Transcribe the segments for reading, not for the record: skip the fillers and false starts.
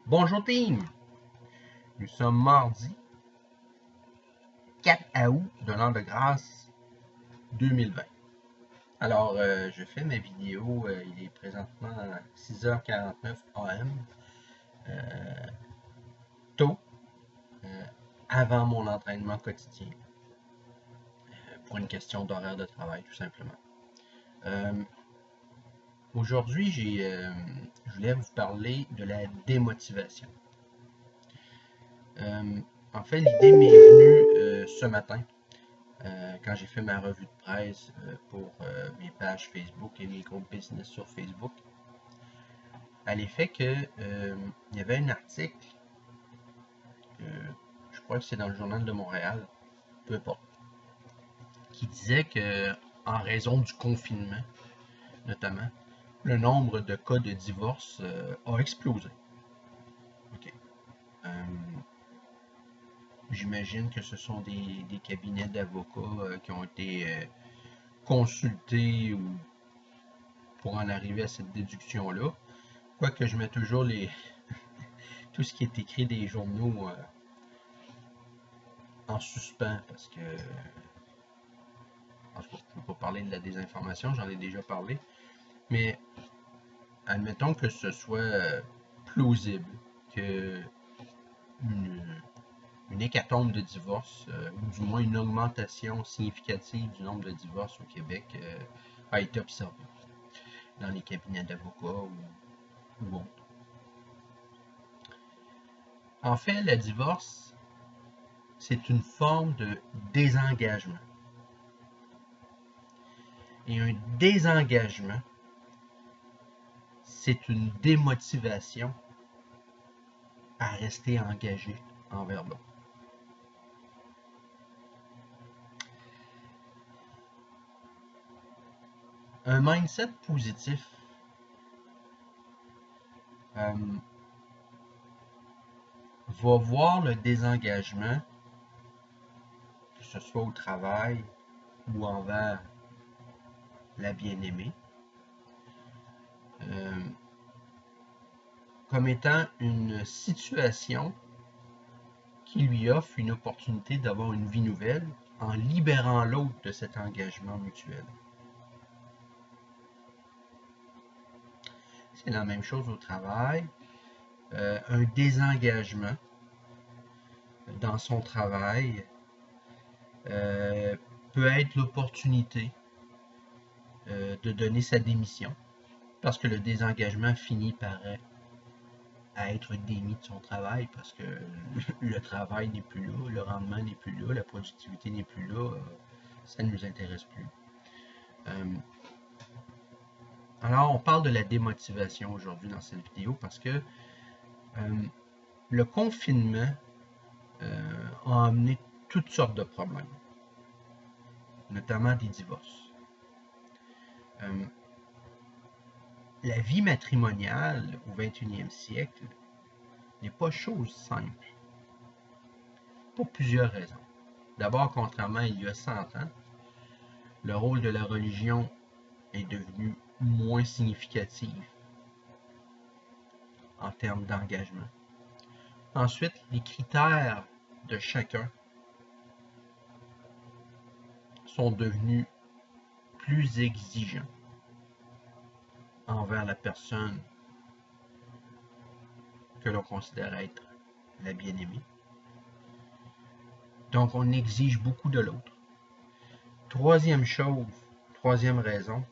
Bonjour team! Nous sommes mardi 4 août de l'an de grâce 2020. Alors, je fais ma vidéo, il est présentement 6h49 AM, tôt, avant mon entraînement quotidien, pour une question d'horaire de travail tout simplement. Aujourd'hui, je voulais vous parler de la démotivation. En fait, l'idée m'est venue ce matin, quand j'ai fait ma revue de presse pour mes pages Facebook et mes groupes business sur Facebook, à l'effet que il y avait un article, je crois que c'est dans le Journal de Montréal, peu importe, qui disait que en raison du confinement, notamment, le nombre de cas de divorce a explosé. Okay. J'imagine que ce sont des cabinets d'avocats qui ont été consultés ou pour en arriver à cette déduction-là. Quoique je mets toujours tout ce qui est écrit des journaux en suspens parce que en tout cas, je ne peux pas parler de la désinformation, j'en ai déjà parlé, mais admettons que ce soit plausible que une hécatombe de divorces, ou du moins une augmentation significative du nombre de divorces au Québec a été observée dans les cabinets d'avocats ou autres. En fait, le divorce, c'est une forme de désengagement. Et un désengagement, c'est une démotivation à rester engagé envers l'autre. Un mindset positif va voir le désengagement, que ce soit au travail ou envers la bien-aimée, comme étant une situation qui lui offre une opportunité d'avoir une vie nouvelle en libérant l'autre de cet engagement mutuel. C'est la même chose au travail. Un désengagement dans son travail peut être l'opportunité de donner sa démission parce que le désengagement finit par être démis de son travail parce que le travail n'est plus là, le rendement n'est plus là, la productivité n'est plus là, ça ne nous intéresse plus. Alors, on parle de la démotivation aujourd'hui dans cette vidéo parce que le confinement a amené toutes sortes de problèmes, notamment des divorces. La vie matrimoniale au 21e siècle n'est pas chose simple, pour plusieurs raisons. D'abord, contrairement à il y a 100 ans, le rôle de la religion est devenu moins significatif en termes d'engagement. Ensuite, les critères de chacun sont devenus plus exigeants envers la personne que l'on considère être la bien-aimée. Donc, on exige beaucoup de l'autre. Troisième raison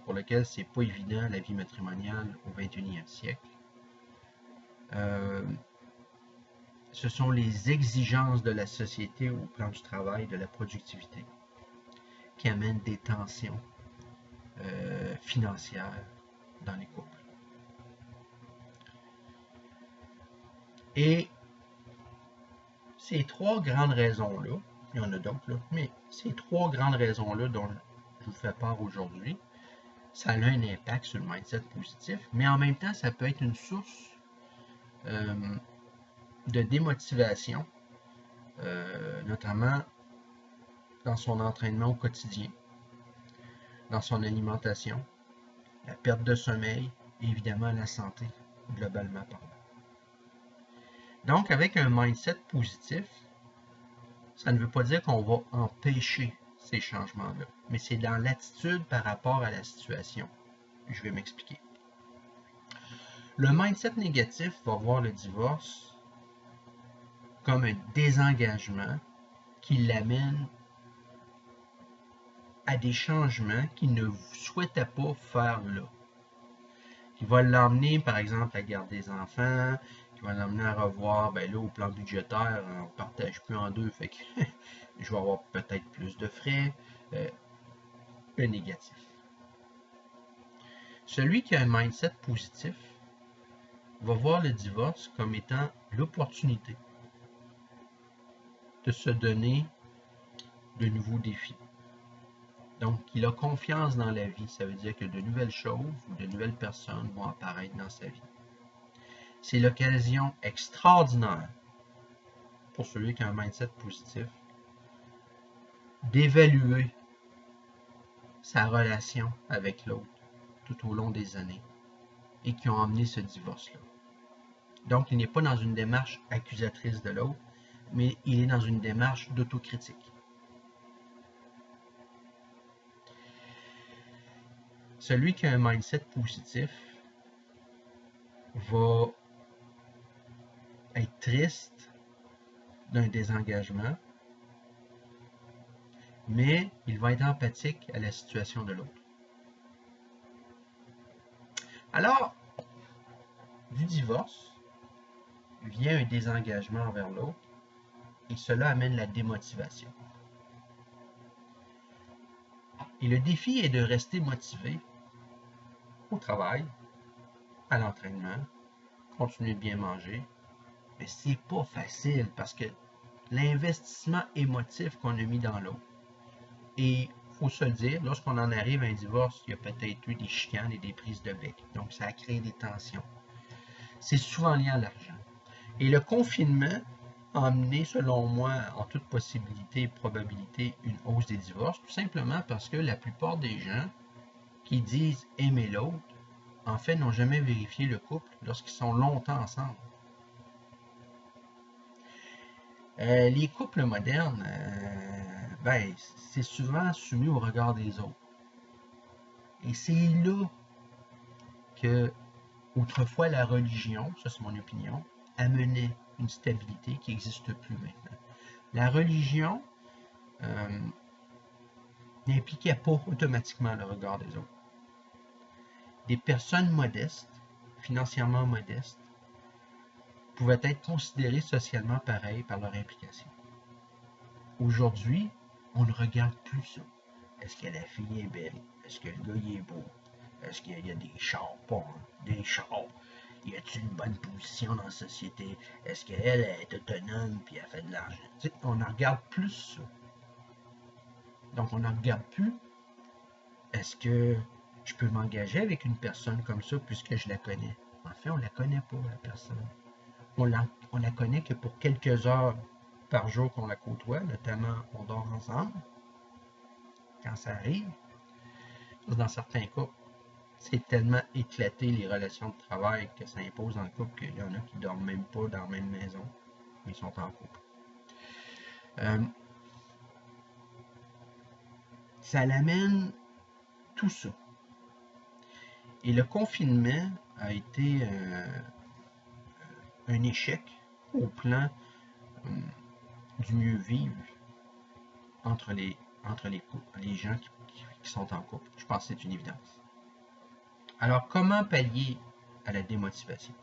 pour laquelle c'est pas évident la vie matrimoniale au 21e siècle, ce sont les exigences de la société au plan du travail, de la productivité, qui amènent des tensions financières dans les couples. Et ces trois grandes raisons-là, il y en a d'autres, mais ces trois grandes raisons-là dont je vous fais part aujourd'hui, ça a un impact sur le mindset positif, mais en même temps, ça peut être une source de démotivation, notamment dans son entraînement au quotidien, dans son alimentation, la perte de sommeil et évidemment la santé, globalement parlant. Donc, avec un mindset positif, ça ne veut pas dire qu'on va empêcher ces changements-là, mais c'est dans l'attitude par rapport à la situation. Je vais m'expliquer. Le mindset négatif va voir le divorce comme un désengagement qui l'amène à des changements qu'il ne souhaitait pas faire là. Qui va l'emmener, par exemple, à garder des enfants, qui va l'emmener à revoir, ben là, au plan budgétaire, on ne partage plus en deux, fait que je vais avoir peut-être plus de frais. Un négatif. Celui qui a un mindset positif va voir le divorce comme étant l'opportunité de se donner de nouveaux défis. Donc, il a confiance dans la vie. Ça veut dire que de nouvelles choses ou de nouvelles personnes vont apparaître dans sa vie. C'est l'occasion extraordinaire pour celui qui a un mindset positif d'évaluer sa relation avec l'autre tout au long des années et qui ont amené ce divorce-là. Donc, il n'est pas dans une démarche accusatrice de l'autre, mais il est dans une démarche d'autocritique. Celui qui a un mindset positif va être triste d'un désengagement, mais il va être empathique à la situation de l'autre. Alors, du divorce vient un désengagement envers l'autre et cela amène la démotivation. Et le défi est de rester motivé au travail, à l'entraînement, continuer de bien manger, mais c'est pas facile parce que l'investissement émotif qu'on a mis dans l'autre. Et il faut se le dire, lorsqu'on en arrive à un divorce, il y a peut-être eu des chicanes et des prises de bec. Donc ça a créé des tensions. C'est souvent lié à l'argent. Et le confinement a amené, selon moi, en toute possibilité et probabilité, une hausse des divorces, tout simplement parce que la plupart des gens qui disent aimer l'autre, en fait, n'ont jamais vérifié le couple lorsqu'ils sont longtemps ensemble. Les couples modernes, ben, c'est souvent soumis au regard des autres. Et c'est là que, autrefois, la religion, ça c'est mon opinion, amenait une stabilité qui n'existe plus maintenant. La religion n'impliquait pas automatiquement le regard des autres. Des personnes modestes, financièrement modestes, pouvaient être considérées socialement pareilles par leur implication. Aujourd'hui, on ne regarde plus ça. Est-ce que la fille est belle? Est-ce que le gars il est beau? Est-ce qu'il y a des chars? Pas des chars. Y a-t-il une bonne position dans la société? Est-ce qu'elle est autonome et elle fait de l'argent? On ne regarde plus ça. Donc, on ne regarde plus. Est-ce que je peux m'engager avec une personne comme ça puisque je la connais? En fait, on ne la connaît pas, la personne. On la connaît que pour quelques heures par jour qu'on la côtoie, notamment on dort ensemble. Quand ça arrive, dans certains cas, c'est tellement éclaté les relations de travail que ça impose dans le couple qu'il y en a qui ne dorment même pas dans la même maison, mais ils sont en couple. Ça l'amène tout ça. Et le confinement a été un échec au plan du mieux vivre entre les couples, les gens qui sont en couple. Je pense que c'est une évidence. Alors, comment pallier à la démotivation?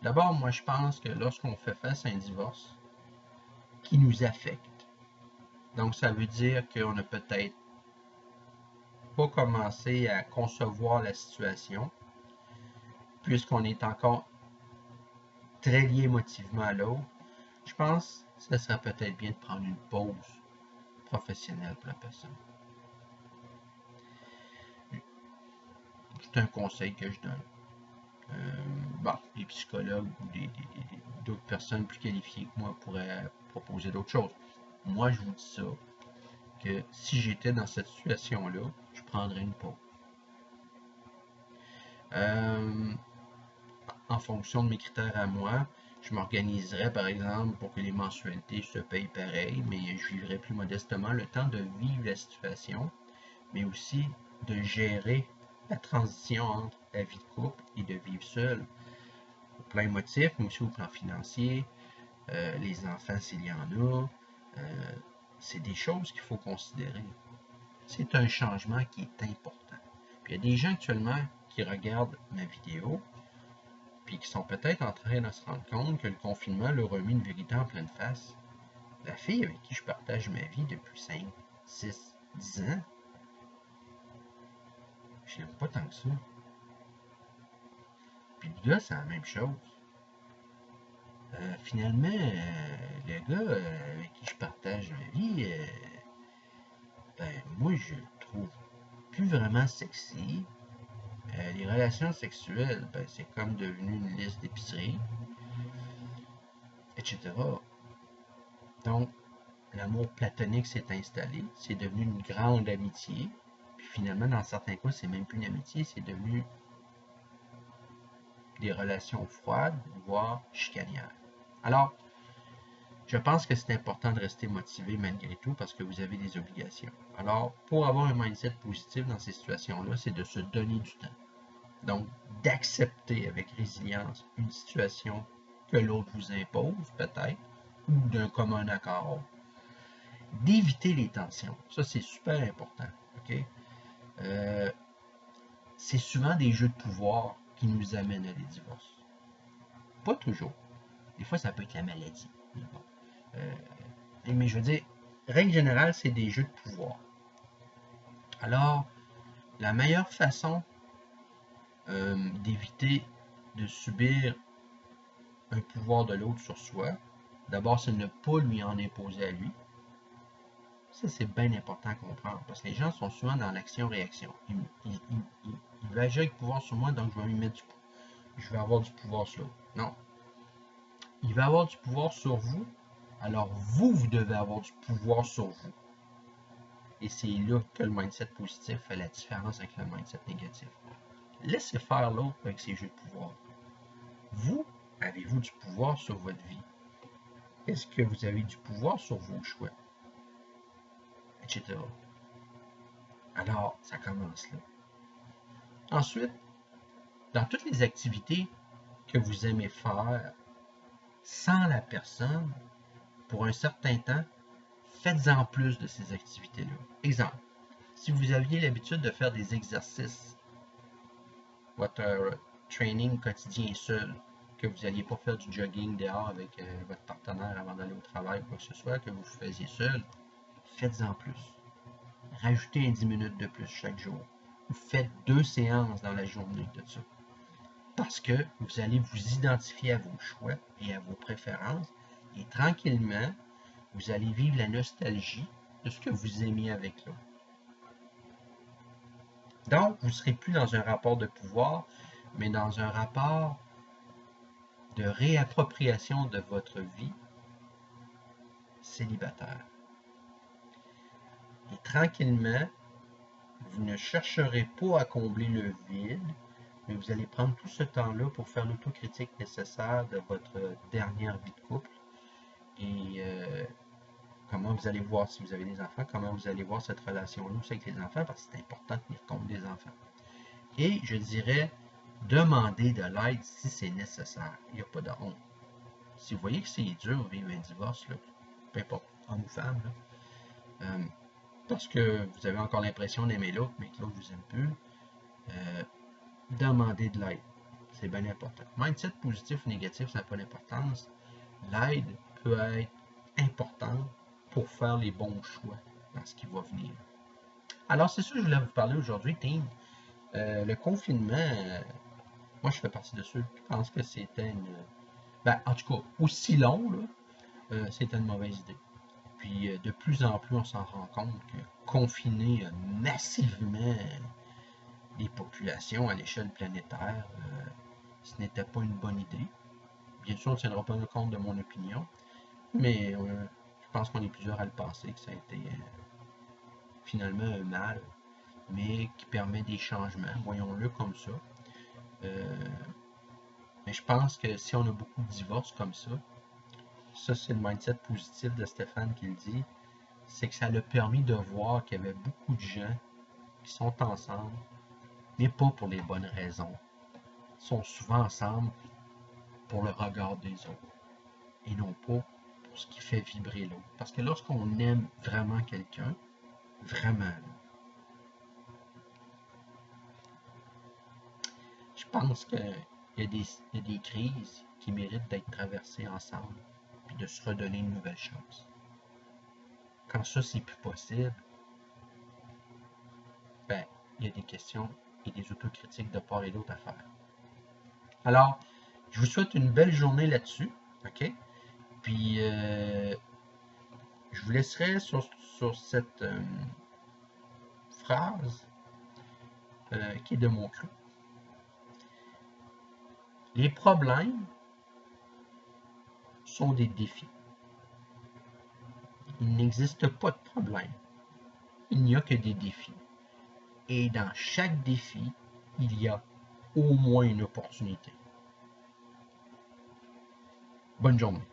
D'abord, moi, je pense que lorsqu'on fait face à un divorce qui nous affecte, donc ça veut dire qu'on n'a peut-être pas commencé à concevoir la situation, puisqu'on est encore très lié émotivement à l'autre, je pense que ce serait peut-être bien de prendre une pause professionnelle pour la personne. C'est un conseil que je donne. Les psychologues ou d'autres personnes plus qualifiées que moi pourraient proposer d'autres choses. Moi, je vous dis ça, que si j'étais dans cette situation-là, je prendrais une pause. En fonction de mes critères à moi, Je m'organiserais, par exemple, pour que les mensualités se payent pareil, mais je vivrais plus modestement le temps de vivre la situation, mais aussi de gérer la transition entre la vie de couple et de vivre seul, au plan émotif, mais aussi au plan financier, les enfants s'il y en a. C'est des choses qu'il faut considérer. C'est un changement qui est important. Puis il y a des gens actuellement qui regardent ma vidéo, puis qui sont peut-être en train de se rendre compte que le confinement leur a mis une vérité en pleine face. La fille avec qui je partage ma vie depuis 5, 6, 10 ans, je l'aime pas tant que ça. Puis le gars, c'est la même chose. Finalement, le gars avec qui je partage ma vie, ben, moi, je le trouve plus vraiment sexy. Les relations sexuelles, ben, c'est comme devenu une liste d'épicerie, etc. Donc, l'amour platonique s'est installé, c'est devenu une grande amitié. Puis finalement, dans certains cas, c'est même plus une amitié, c'est devenu des relations froides, voire chicanières. Alors, je pense que c'est important de rester motivé malgré tout parce que vous avez des obligations. Alors, pour avoir un mindset positif dans ces situations-là, c'est de se donner du temps. Donc, d'accepter avec résilience une situation que l'autre vous impose, peut-être, ou d'un commun accord. D'éviter les tensions. Ça, c'est super important. OK? C'est souvent des jeux de pouvoir qui nous amènent à des divorces. Pas toujours. Des fois, ça peut être la maladie. Mais bon. Mais je veux dire, règle générale, c'est des jeux de pouvoir. Alors, la meilleure façon d'éviter de subir un pouvoir de l'autre sur soi, d'abord, c'est ne pas lui en imposer à lui. Ça, c'est bien important à comprendre, parce que les gens sont souvent dans l'action-réaction. Il veut agir avec pouvoir sur moi, donc je vais lui mettre je vais avoir du pouvoir sur l'autre. Non. Il va avoir du pouvoir sur vous, alors vous, vous devez avoir du pouvoir sur vous. Et c'est là que le mindset positif fait la différence avec le mindset négatif. Laissez faire l'autre avec ses jeux de pouvoir. Vous, avez-vous du pouvoir sur votre vie? Est-ce que vous avez du pouvoir sur vos choix? Etc. Alors, ça commence là. Ensuite, dans toutes les activités que vous aimez faire sans la personne, pour un certain temps, faites-en plus de ces activités-là. Exemple, si vous aviez l'habitude de faire des exercices, votre training quotidien seul, que vous n'alliez pas faire du jogging dehors avec votre partenaire avant d'aller au travail ou quoi que ce soit, que vous faisiez seul, faites-en plus. Rajoutez un 10 minutes de plus chaque jour. Vous faites 2 séances dans la journée de ça. Parce que vous allez vous identifier à vos choix et à vos préférences et tranquillement, vous allez vivre la nostalgie de ce que vous aimiez avec l'autre. Donc, vous ne serez plus dans un rapport de pouvoir, mais dans un rapport de réappropriation de votre vie célibataire. Et tranquillement, vous ne chercherez pas à combler le vide, mais vous allez prendre tout ce temps-là pour faire l'autocritique nécessaire de votre dernière vie de couple et comment vous allez voir, si vous avez des enfants, comment vous allez voir cette relation-là aussi avec les enfants, parce que c'est important de tenir compte des enfants. Et je dirais, demandez de l'aide si c'est nécessaire. Il n'y a pas de honte. Si vous voyez que c'est dur de vivre un divorce, là, peu importe, homme ou femme, là, parce que vous avez encore l'impression d'aimer l'autre, mais que l'autre vous aime plus, demandez de l'aide. C'est bien important. Mindset positif ou négatif, ça n'a pas d'importance. L'aide peut être importante pour faire les bons choix dans ce qui va venir. Alors, c'est ça que je voulais vous parler aujourd'hui, team. Le confinement, moi, je fais partie de ceux qui pensent que c'était une... Ben, en tout cas, aussi long, là, c'était une mauvaise idée. Puis, de plus en plus, on s'en rend compte que confiner massivement les populations à l'échelle planétaire, ce n'était pas une bonne idée. Bien sûr, on ne tiendra pas compte de mon opinion, mais je pense qu'on est plusieurs à le penser, que ça a été finalement un mal, mais qui permet des changements, voyons-le comme ça. Mais je pense que si on a beaucoup de divorces comme ça c'est le mindset positif de Stéphane qui le dit, c'est que ça l'a permis de voir qu'il y avait beaucoup de gens qui sont ensemble, mais pas pour les bonnes raisons. Ils sont souvent ensemble pour le regard des autres et non pas pour ce qui fait vibrer l'autre. Parce que lorsqu'on aime vraiment quelqu'un, vraiment, je pense qu'il y a des crises qui méritent d'être traversées ensemble puis de se redonner une nouvelle chance. Quand ça, c'est plus possible, ben, il y a des questions et des autocritiques de part et d'autre à faire. Alors, je vous souhaite une belle journée là-dessus, OK? Puis, je vous laisserai sur cette phrase qui est de mon cru. Les problèmes sont des défis. Il n'existe pas de problème. Il n'y a que des défis. Et dans chaque défi, il y a au moins une opportunité. Bonne journée.